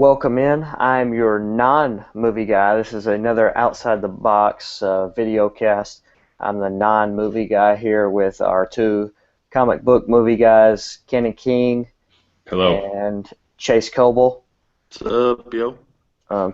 Welcome in. I'm your non-movie guy. This is another outside the box video cast. I'm the non-movie guy here with our two comic book movie guys, Kenny King Hello. and Chase Coble. What's up, yo?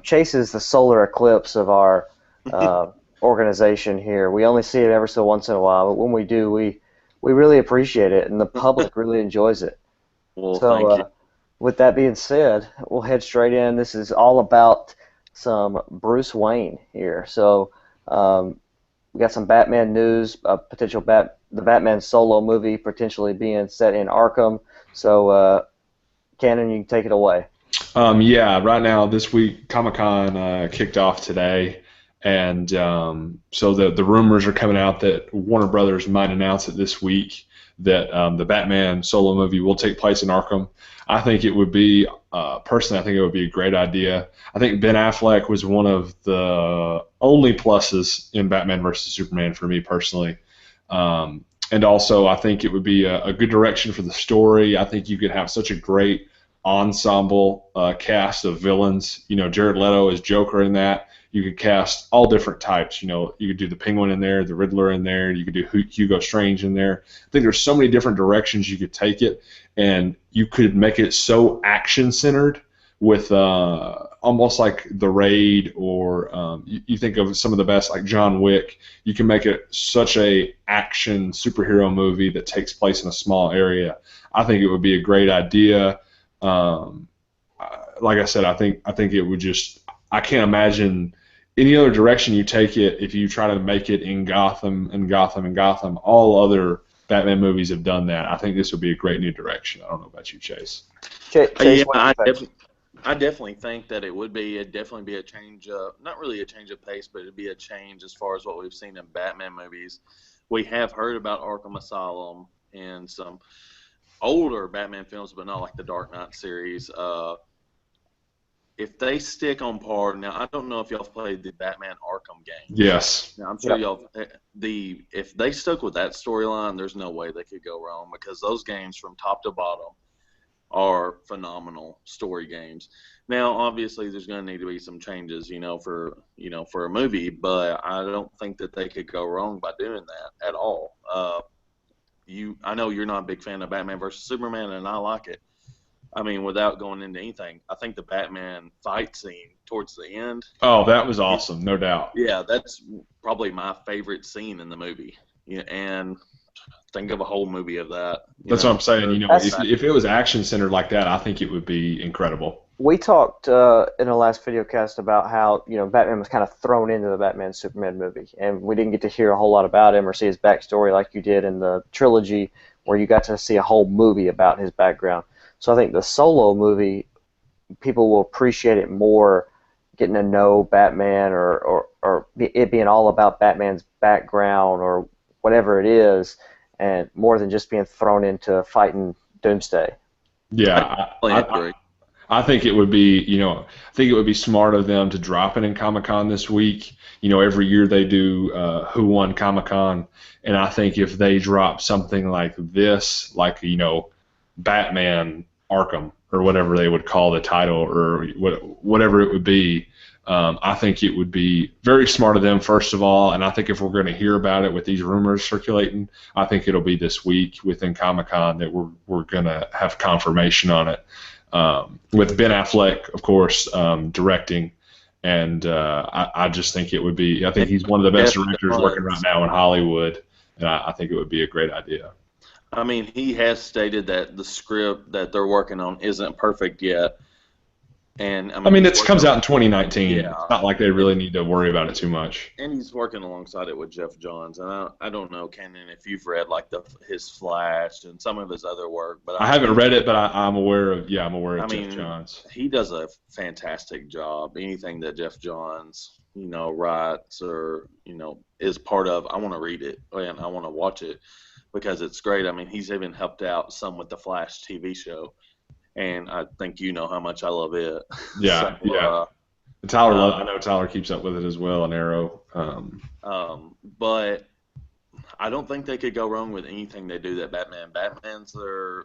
Chase is the solar eclipse of our uh, organization here. We only see it ever so once in a while, but when we do, we really appreciate it, and the public really enjoys it. Well, So, thank you. with that being said, we'll head straight in. This is all about some Bruce Wayne here. So, we got some Batman news, potential the Batman solo movie potentially being set in Arkham. So, Cannon, you can take it away. Yeah, right now this week Comic-Con kicked off today, and so the rumors are coming out that Warner Brothers might announce it this week that the Batman solo movie will take place in Arkham. I think it would be personally, I think it would be a great idea. I think Ben Affleck was one of the only pluses in Batman versus Superman for me personally. And also, I think it would be a good direction for the story. I think you could have such a great ensemble cast of villains. You know, Jared Leto is Joker in that. You could cast all different types. You know, you could do the Penguin in there, the Riddler in there. You could do Hugo Strange in there. I think there's so many different directions you could take it, and you could make it so action-centered with almost like The Raid, or you think of some of the best, like John Wick. You can make it such a action superhero movie that takes place in a small area. I think it would be a great idea. Um, like I said, I think it would just. I can't imagine any other direction you take it if you try to make it in Gotham and Gotham and Gotham. All other Batman movies have done that. I think this would be a great new direction. I don't know about you, Chase. Chase, Yeah, what do you think? I definitely think that it'd definitely be a change, not really a change of pace, but it'd be a change as far as what we've seen in Batman movies. We have heard about Arkham Asylum and some older Batman films, but not like the Dark Knight series. If they stick on par, now I don't know if y'all played the Batman Arkham games. Yes. Now I'm sure Yep. y'all if they stuck with that storyline, there's no way they could go wrong because those games from top to bottom are phenomenal story games. Now, obviously, there's going to need to be some changes, for a movie, but I don't think that they could go wrong by doing that at all. I know you're not a big fan of Batman versus Superman, and I like it. I mean, without going into anything, I think the Batman fight scene towards the end, Oh, that was it, awesome, no doubt. yeah, that's probably my favorite scene in the movie. Yeah, and think of a whole movie of that. That's what I'm saying. You know, That's if it was action centered like that, I think it would be incredible. We talked in the last video cast about how Batman was kind of thrown into the Batman Superman movie, and we didn't get to hear a whole lot about him or see his backstory like you did in the trilogy, where you got to see a whole movie about his background. So I think the solo movie, people will appreciate it more, getting to know Batman, or it being all about Batman's background or whatever it is, and more than just being thrown into fighting Doomsday. Yeah, I definitely agree. I think it would be, I think it would be smart of them to drop it in Comic Con this week. You know, every year they do Who Won Comic Con, and I think if they drop something like this, like Batman Arkham or whatever they would call the title, or whatever it would be, I think it would be very smart of them, first of all. And I think if we're going to hear about it with these rumors circulating, I think it'll be this week within Comic Con that we're going to have confirmation on it. With Ben Affleck, of course, directing, and I just think it would be. I think he's one of the best Jeff directors working right Johns. now in Hollywood, and I think it would be a great idea. I mean, he has stated that the script that they're working on isn't perfect yet, and I I mean mean, he's it working comes on out in 2019. yeah, It's not like they really need to worry about it too much. and he's working alongside it with Jeff Johns. And I don't know, Kenan, if you've read like his Flash and some of his other work, but I I haven't mean, read it, but I'm aware of. Yeah, I'm aware I of Jeff mean, Johns. he does a fantastic job. Anything that Jeff Johns, writes or is part of, I want to read it and I want to watch it because it's great. I mean, he's even helped out some with the Flash TV show, and I think you know how much I love it. So, Yeah, yeah. I uh, know Tyler keeps up with it as well on Arrow. but I don't think they could go wrong with anything they do that Batman. Batman's their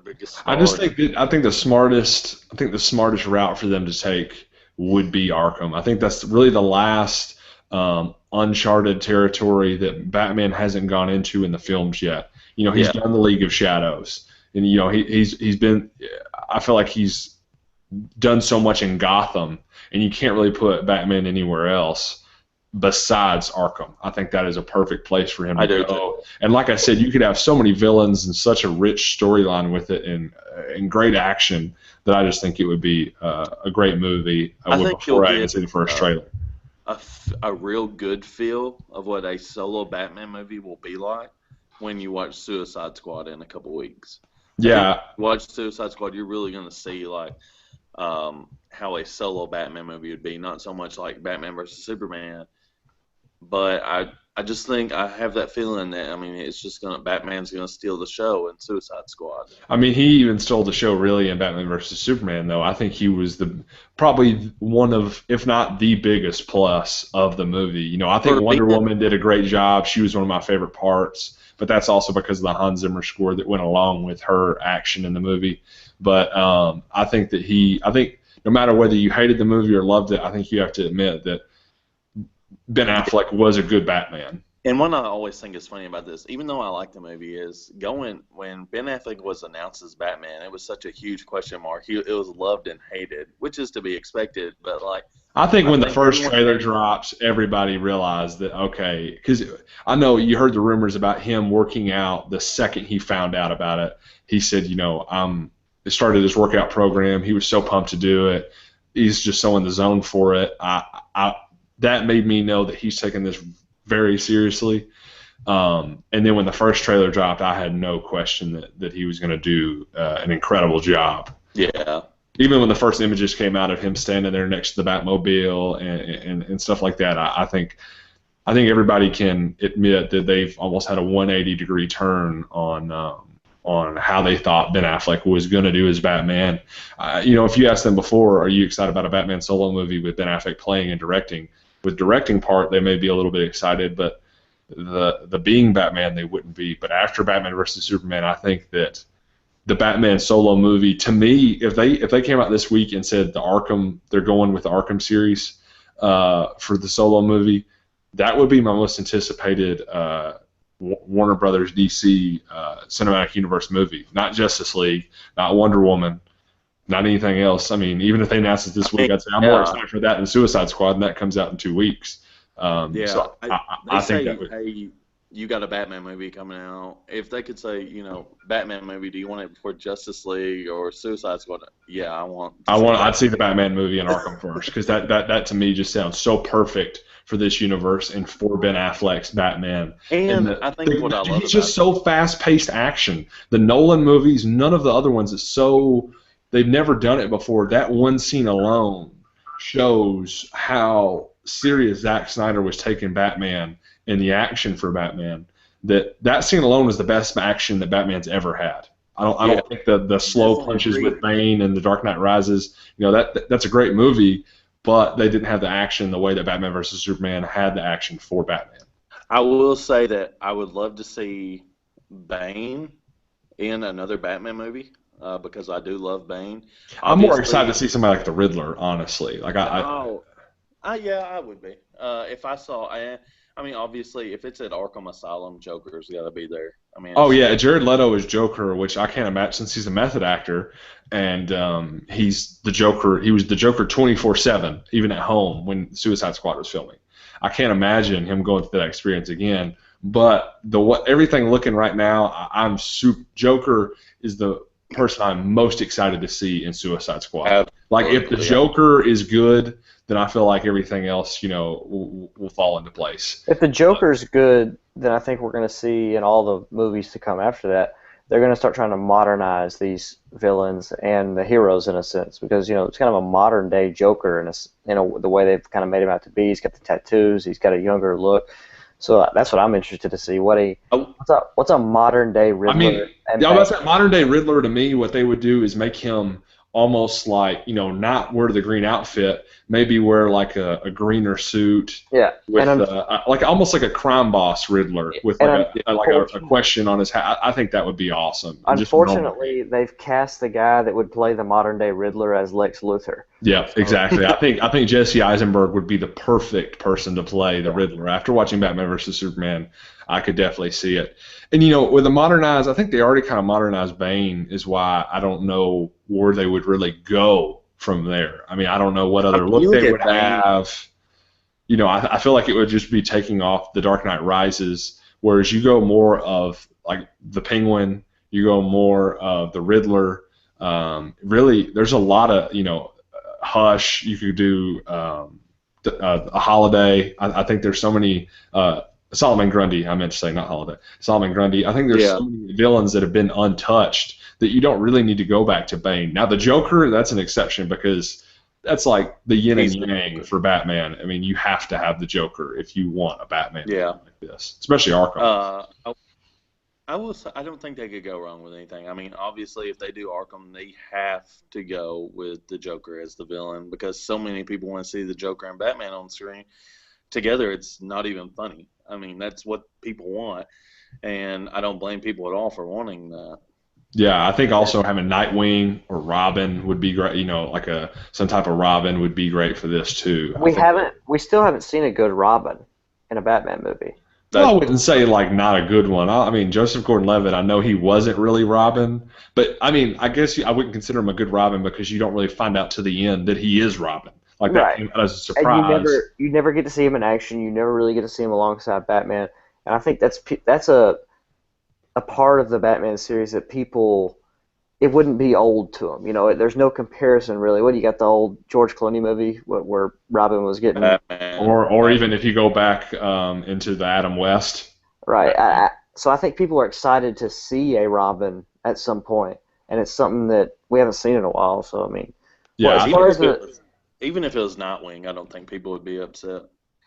biggest I star. just think that I think the smartest route for them to take would be Arkham. I think that's really the last uncharted territory that Batman hasn't gone into in the films yet. You know, he's Yeah, done the League of Shadows, and you know he's been. I feel like he's done so much in Gotham, and you can't really put Batman anywhere else besides Arkham. I think that is a perfect place for him I to do go. too. And like I said, you could have so many villains and such a rich storyline with it, and great action that I just think it would be a great movie. I think you'll Before I even get see the first trailer. a real good feel of what a solo Batman movie will be like when you watch Suicide Squad in a couple weeks. I think Yeah, if you watch Suicide Squad, you're really going to see like how a solo Batman movie would be, not so much like Batman versus Superman, but I just think I have that feeling that I mean it's just gonna Batman's gonna steal the show in Suicide Squad. I mean, he even stole the show really in Batman versus Superman, though. I think he was probably one of, if not the biggest plus of the movie. You know, I think For Wonder being Woman did a great job. She was one of my favorite parts, but that's also because of the Hans Zimmer score that went along with her action in the movie. But I think that I think no matter whether you hated the movie or loved it, I think you have to admit that Ben Affleck was a good Batman. And one I always think is funny about this, even though I like the movie, is going when Ben Affleck was announced as Batman, it was such a huge question mark. It was loved and hated, which is to be expected. But like, I think I when the think first everyone, trailer drops, everybody realized that, okay, because I know you heard the rumors about him working out the second he found out about it. He said, you know, started his workout program. He was so pumped to do it. He's just so in the zone for it. That made me know that he's taking this very seriously. And then when the first trailer dropped, I had no question that he was going to do an incredible job. yeah, Even when the first images came out of him standing there next to the Batmobile and stuff like that, I think everybody can admit that they've almost had a 180-degree turn on how they thought Ben Affleck was going to do as Batman. You know, if you asked them before, are you excited about a Batman solo movie with Ben Affleck playing and directing? With directing part, they may be a little bit excited, but the being Batman, they wouldn't be. But after Batman versus Superman, I think that the Batman solo movie, to me, if they came out this week and said they're going with the Arkham series for the solo movie, that would be my most anticipated Warner Brothers DC cinematic universe movie. Not Justice League, not Wonder Woman, not anything else. I mean, even if they announced it this week, I'd say I'm more excited for that than Suicide Squad, and that comes out in 2 weeks. yeah. So They I say, think that would. hey, you got a Batman movie coming out. If they could say, you know, Batman movie, do you want it before Justice League or Suicide Squad? Yeah, I want. I'd see the Batman movie in Arkham first because that to me just sounds so perfect for this universe and for Ben Affleck's Batman. And I think what I love he's just so fast-paced action. The Nolan movies, none of the other ones is so. They've never done it before. That one scene alone shows how serious Zack Snyder was taking Batman and the action for Batman. That scene alone was the best action that Batman's ever had. I don't think the slow definitely punches agree. with Bane and The Dark Knight Rises, you know, that's a great movie, but they didn't have the action the way that Batman versus Superman had the action for Batman. I will say that I would love to see Bane in another Batman movie because I do love Bane. I'm more Obviously, excited to see somebody like the Riddler, honestly. Like yeah, I would be. If I saw, I mean, obviously, if it's at Arkham Asylum, Joker's got to be there. I mean, Oh yeah, Jared Leto is Joker, which I can't imagine since he's a method actor, and he's the Joker. He was the Joker 24/7, even at home when Suicide Squad was filming. I can't imagine him going through that experience again. But everything looking right now, Joker is the person I'm most excited to see in Suicide Squad. Like if the Joker is good, then I feel like everything else, you know, will fall into place. If the Joker's good, then I think we're going to see in all the movies to come after that, they're going to start trying to modernize these villains and the heroes in a sense, because you know it's kind of a modern day Joker in the way they've kind of made him out to be. He's got the tattoos, he's got a younger look, so that's what I'm interested to see. What's a modern day Riddler? I mean, modern day Riddler to me, what they would do is make him almost like, not wear the green outfit, maybe wear like a greener suit Yeah, with and like almost like a crime boss Riddler with and like a question on his hat. I think that would be awesome. And just unfortunately, they've cast the guy that would play the modern day Riddler as Lex Luthor. Yeah, So, exactly. I think Jesse Eisenberg would be the perfect person to play the Riddler. After watching Batman versus Superman, I could definitely see it. And with the modernized, I think they already kind of modernized Bane, is why I don't know where they would really go from there. I mean, I don't know what other look they would have. I feel like it would just be taking off the Dark Knight Rises, whereas you go more of like the Penguin, you go more of the Riddler. Really, there's a lot of Hush. You could do a Holiday. I think there's so many. Solomon Grundy, I meant to say, not Holiday. Solomon Grundy. I think there's so many villains that have been untouched that you don't really need to go back to Bane. Now the Joker, that's an exception because that's the yin and yang for Batman. I mean, you have to have the Joker if you want a Batman like this, especially Arkham. I will say, I don't think they could go wrong with anything. I mean, obviously, if they do Arkham, they have to go with the Joker as the villain because so many people want to see the Joker and Batman on screen together. It's not even funny. I mean, that's what people want, and I don't blame people at all for wanting that. Yeah, I think also having Nightwing or Robin would be great. Like some type of Robin would be great for this too. We still haven't seen a good Robin in a Batman movie. Well, I wouldn't say not a good one. I mean, Joseph Gordon-Levitt, I know he wasn't really Robin, but I mean, I guess I wouldn't consider him a good Robin because you don't really find out to the end that he is Robin. Like that came out as a surprise. And you never get to see him in action. You never really get to see him alongside Batman. And I think that's a part of the Batman series that it wouldn't be old to them. There's no comparison really. What do you got, the old George Clooney movie where Robin was getting, or even if you go back into the Adam West, right? So I think people are excited to see a Robin at some point, and it's something that we haven't seen in a while. So I mean, yeah. Even if it was Nightwing, I don't think people would be upset.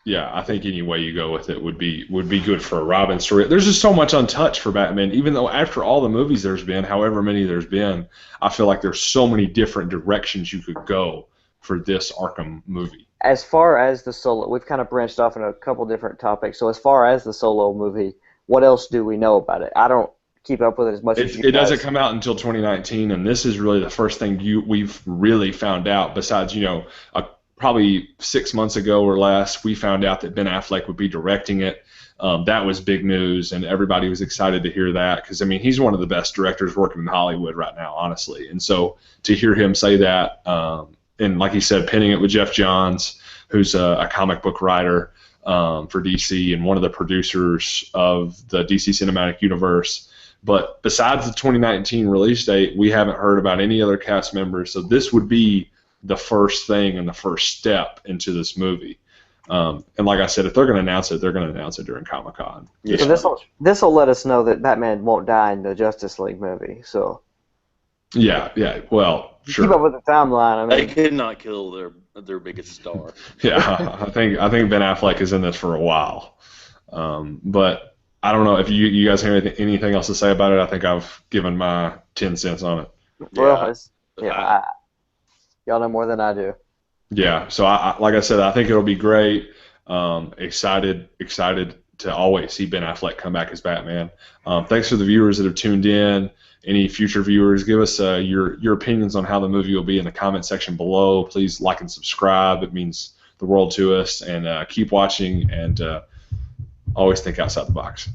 Yeah, I think any way you go with it would be good for a Robin story. There's just so much untouched for Batman, even though after all the movies there's been, however many there's been, I feel like there's so many different directions you could go for this Arkham movie. As far as the solo, we've kind of branched off in a couple different topics. So as far as the solo movie, what else do we know about it? I don't keep up with it as much as you guys. It doesn't come out until 2019, and this is really the first thing we've really found out. Besides, probably 6 months ago or less, we found out that Ben Affleck would be directing it. That was big news, and everybody was excited to hear that because, I mean, he's one of the best directors working in Hollywood right now, honestly. And so to hear him say that, and like he said, pinning it with Jeff Johns, who's a comic book writer for DC and one of the producers of the DC Cinematic Universe. But besides the 2019 release date, we haven't heard about any other cast members, so this would be the first thing and the first step into this movie. And like I said, if they're going to announce it, they're going to announce it during Comic-Con. Yeah. So this will let us know that Batman won't die in the Justice League movie. So yeah, well, sure. Keep up with the timeline. I mean, they could not kill their biggest star. Yeah, I think Ben Affleck is in this for a while. But I don't know if you guys have anything else to say about it. I think I've given my 10 cents on it. Well, y'all know more than I do. Yeah, so like I said, I think it'll be great. Excited to always see Ben Affleck come back as Batman. Thanks for the viewers that have tuned in. Any future viewers, give us your opinions on how the movie will be in the comment section below. Please like and subscribe. It means the world to us. And keep watching and always think outside the box.